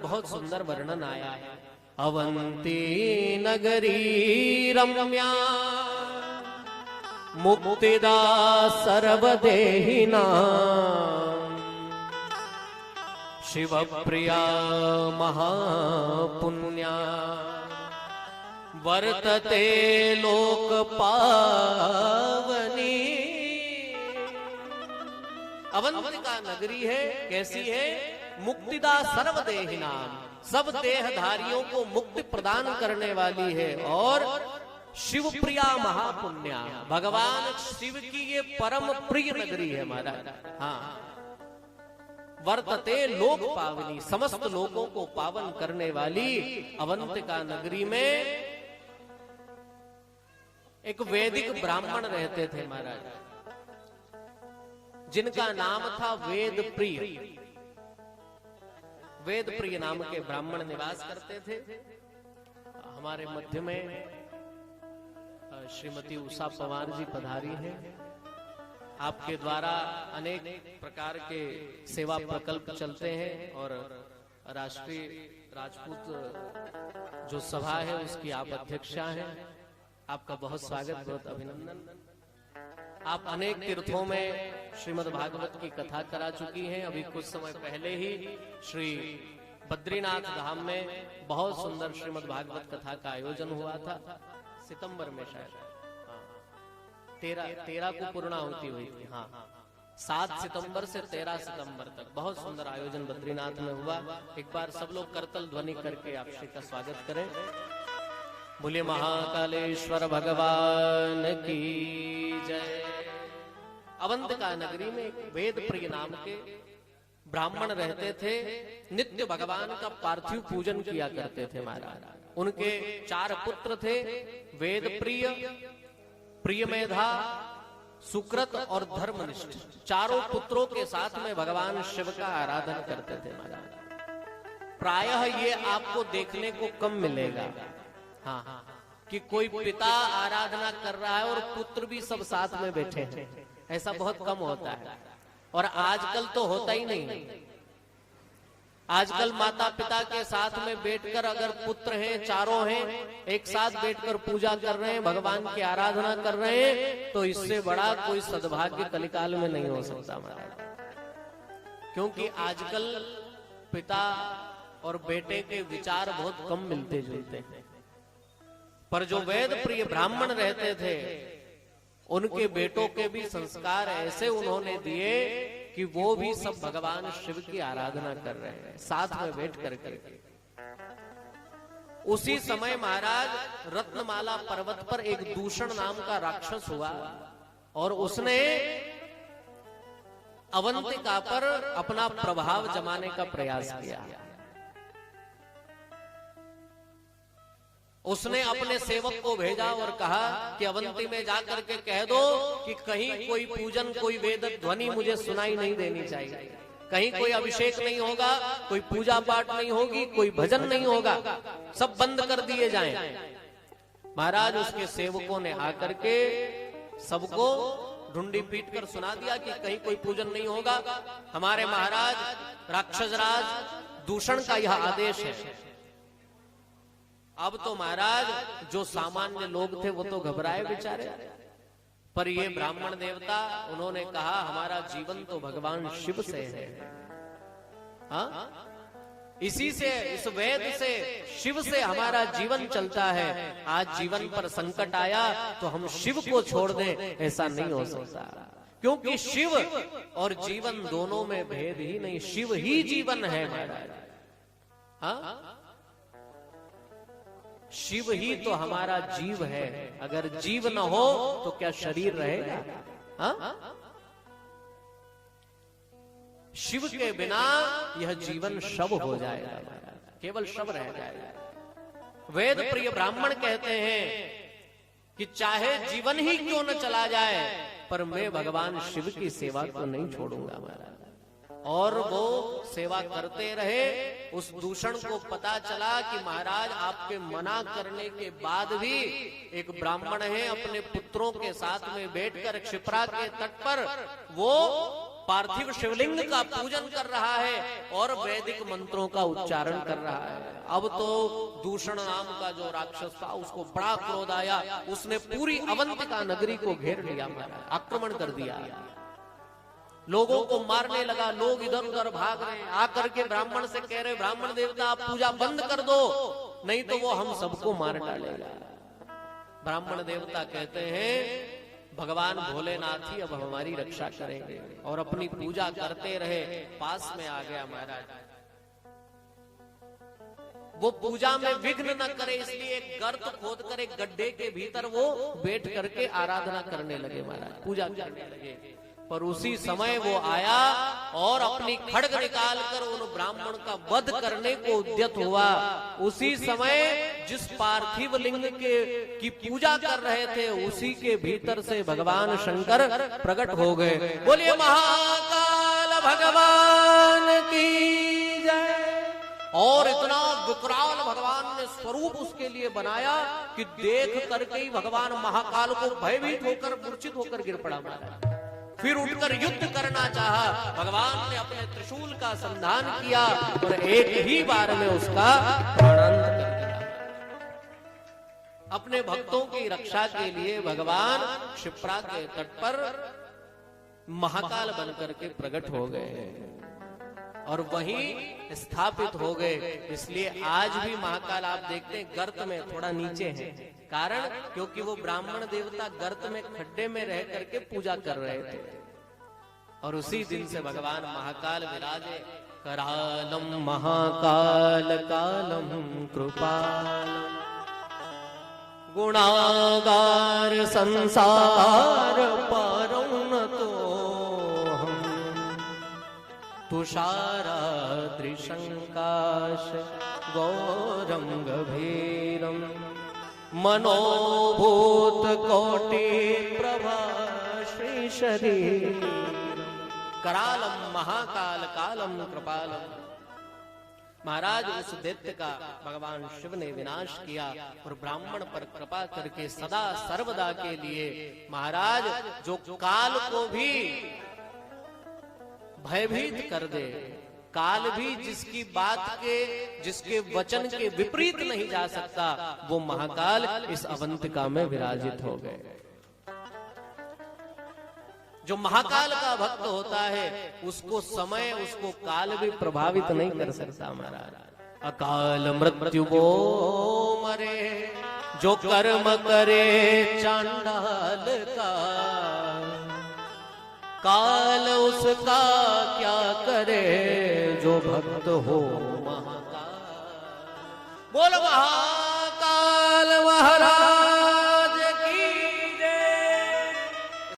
बहुत सुंदर वर्णन आया है। अवंती नगरी रम्या मुक्तिदा सर्वदेहिना शिव प्रिया महापुण्या वर्तते लोक पावनी। अवंतिका नगरी है, कैसी है? मुक्तिदा सर्वदेहिना, सब देहधारियों को मुक्ति प्रदान करने वाली है। और शिव प्रिया महापुण्या, भगवान शिव की ये परम प्रिय नगरी है महाराज। हाँ, वर्तते लोक पावनी, समस्त लोगों को पावन करने वाली अवंतिका नगरी में एक वैदिक ब्राह्मण रहते थे महाराज, जिनका नाम था वेद प्रिय। वेद प्रिय नाम के ब्राह्मण निवास करते थे। हमारे मध्य में श्रीमती उषा पवार जी पधारी हैं। आपके द्वारा अनेक प्रकार के सेवा प्रकल्प चलते हैं और राष्ट्रीय राजपूत जो सभा है उसकी आप अध्यक्षा हैं। आपका बहुत स्वागत, बहुत अभिनंदन। आप अनेक तीर्थों में श्रीमद् भागवत की कथा करा चुकी हैं। अभी कुछ समय पहले ही श्री बद्रीनाथ धाम में बहुत सुंदर श्रीमद् भागवत कथा का आयोजन हुआ था, सितंबर में शायद। 13 को पूर्णाहुति हुई थी। हाँ, 7 सितंबर से 13 सितंबर तक बहुत सुंदर आयोजन बद्रीनाथ में हुआ। एक बार सब लोग करतल ध्वनि करके आप श्री का स्वागत करें। बोलिए महाकालेश्वर भगवान की जय। अवंतिका नगरी में एक वेद प्रिय नाम के ब्राह्मण रहते थे। नित्य भगवान का पार्थिव पूजन किया करते थे महाराज। उनके 4 पुत्र थे, वेद प्रिय, प्रियमेधा, सुकृत और धर्मनिष्ठ। चारों पुत्रों के साथ में भगवान शिव का आराधन करते थे महाराज। प्रायः ये आपको देखने को कम मिलेगा, हाँ, कि कोई पिता आराधना कर रहा है और पुत्र भी सब साथ में बैठे हैं। ऐसा बहुत कम होता है और आजकल तो होता ही नहीं। आजकल माता पिता के साथ में बैठकर अगर पुत्र हैं, चारों हैं, एक साथ बैठकर पूजा कर रहे हैं, भगवान की आराधना कर रहे हैं, तो इससे बड़ा कोई सद्भाग्य कलिकाल में नहीं हो सकता महाराज। क्योंकि आजकल पिता और बेटे के विचार बहुत कम मिलते जुलते हैं। पर जो वेद प्रिय ब्राह्मण रहते थे, उनके बेटों के भी संस्कार ऐसे उन्होंने दिए कि वो भी सब भगवान शिव की आराधना कर रहे हैं साथ में बैठ करके। उसी समय महाराज रत्नमाला पर्वत पर एक दूषण नाम का राक्षस हुआ और उसने अवंतिका पर अपना प्रभाव जमाने का प्रयास किया। उसने अपने सेवक को भेजा और कहा कि अवंती में जाकर के कह दो कि कहीं कोई पूजन, कोई वेद ध्वनि मुझे सुनाई नहीं देनी चाहिए। कहीं कोई अभिषेक नहीं होगा, कोई पूजा पाठ नहीं होगी, कोई भजन नहीं होगा, सब बंद कर दिए जाएं। महाराज उसके सेवकों ने आकर के सबको ढूंढी पीट कर सुना दिया कि कहीं कोई पूजन नहीं होगा। हमारे महाराज राक्षसराज दूषण का यह आदेश है। अब तो महाराज जो सामान्य लोग थे वो तो घबराए बेचारे, पर ये ब्राह्मण देवता उन्होंने कहा हमारा जीवन तो भगवान शिव से है। हाँ, इसी से, इस वेद से, शिव से हमारा जीवन चलता है। आज जीवन पर संकट आया तो हम शिव को छोड़ दें, ऐसा नहीं हो सकता। क्योंकि शिव और जीवन दोनों में भेद ही नहीं, शिव ही जीवन है महाराज। हाँ, शिव ही तो हमारा जीव है। अगर जीव न हो तो क्या शरीर रहेगा? हाँ? शिव के बिना यह जीवन शव हो जाएगा, केवल शव रह जाएगा। वेद प्रिय ब्राह्मण कहते हैं कि चाहे जीवन ही क्यों न चला जाए, पर मैं भगवान शिव की सेवा को नहीं छोड़ूंगा महाराज। और वो सेवा करते रहे। उस दूषण को पता चला कि महाराज आपके मना करने के बाद भी एक ब्राह्मण है, अपने पुत्रों के साथ में बैठकर क्षिप्रा के तट पर वो पार्थिव शिवलिंग का पूजन कर रहा है और वैदिक मंत्रों का उच्चारण कर रहा है। अब तो दूषण नाम का जो राक्षस था उसको बड़ा क्रोध आया, उसने पूरी अवंतिका नगरी को घेर लिया, आक्रमण कर दिया, लोगों को मारने लगा। लोग इधर उधर भाग रहे हैं, आकर के ब्राह्मण से कह रहे, ब्राह्मण देवता आप पूजा बंद कर दो, नहीं तो वो हम सबको मार डालेगा। ब्राह्मण देवता कहते हैं भगवान भोलेनाथ ही अब हमारी रक्षा करेंगे, और अपनी पूजा करते रहे। पास में आ गया महाराज, वो पूजा में विघ्न न करे इसलिए एक गर्त खोद कर एक गड्ढे के भीतर वो बैठ करके आराधना करने लगे महाराज, पूजा करने लगे। पर उसी समय वो आया और अपनी खड्ग निकालकर उन ब्राह्मण का वध करने को उद्यत हुआ। उसी समय जिस पार्थिव लिंग की पूजा कर रहे थे उसी के भीतर से भगवान शंकर प्रकट हो गए। बोलिए महाकाल भगवान की जय। और इतना विकराल भगवान ने स्वरूप उसके लिए बनाया कि देख करके ही भगवान महाकाल को भयभीत होकर मूर्छित होकर गिर पड़ा महाराज। फिर उठकर युद्ध करना चाहा, भगवान ने अपने त्रिशूल का संधान किया और एक ही बार में उसका प्राणांत कर दिया। अपने भक्तों की रक्षा के लिए भगवान क्षिप्रा के तट पर महाकाल बनकर के प्रकट हो गए और वहीं स्थापित हो गए। इसलिए आज भी महाकाल आप देखते हैं गर्त में थोड़ा नीचे है, कारण क्योंकि वो ब्राह्मण देवता गर्त में खड्डे में रह करके पूजा कर रहे थे। और उसी दिन से भगवान महाकाल विराजे। करालम महाकाल कालम कृपालम गुणागार संसार परम तो तुषाराद्रिशंकाश गौरम गभीरम मनोभूत कोटि प्रभा श्री शरीर। करालम महाकाल कालम कृपालम। महाराज उस दैत्य का भगवान शिव ने विनाश किया और ब्राह्मण पर कृपा करके सदा सर्वदा के लिए महाराज जो काल को भी भयभीत कर दे, काल भी जिसकी बात के जिसके वचन के विपरीत नहीं जा सकता, वो महाकाल इस अवंतिका में विराजित हो गए। जो महाकाल का भक्त होता है उसको समय उसको काल भी प्रभावित नहीं कर सकता महाराज। अकाल मृत्यु वो मरे जो कर्म करे चांडाल का, काल उसका क्या करे जो भक्त हो महाकाल। बोल महा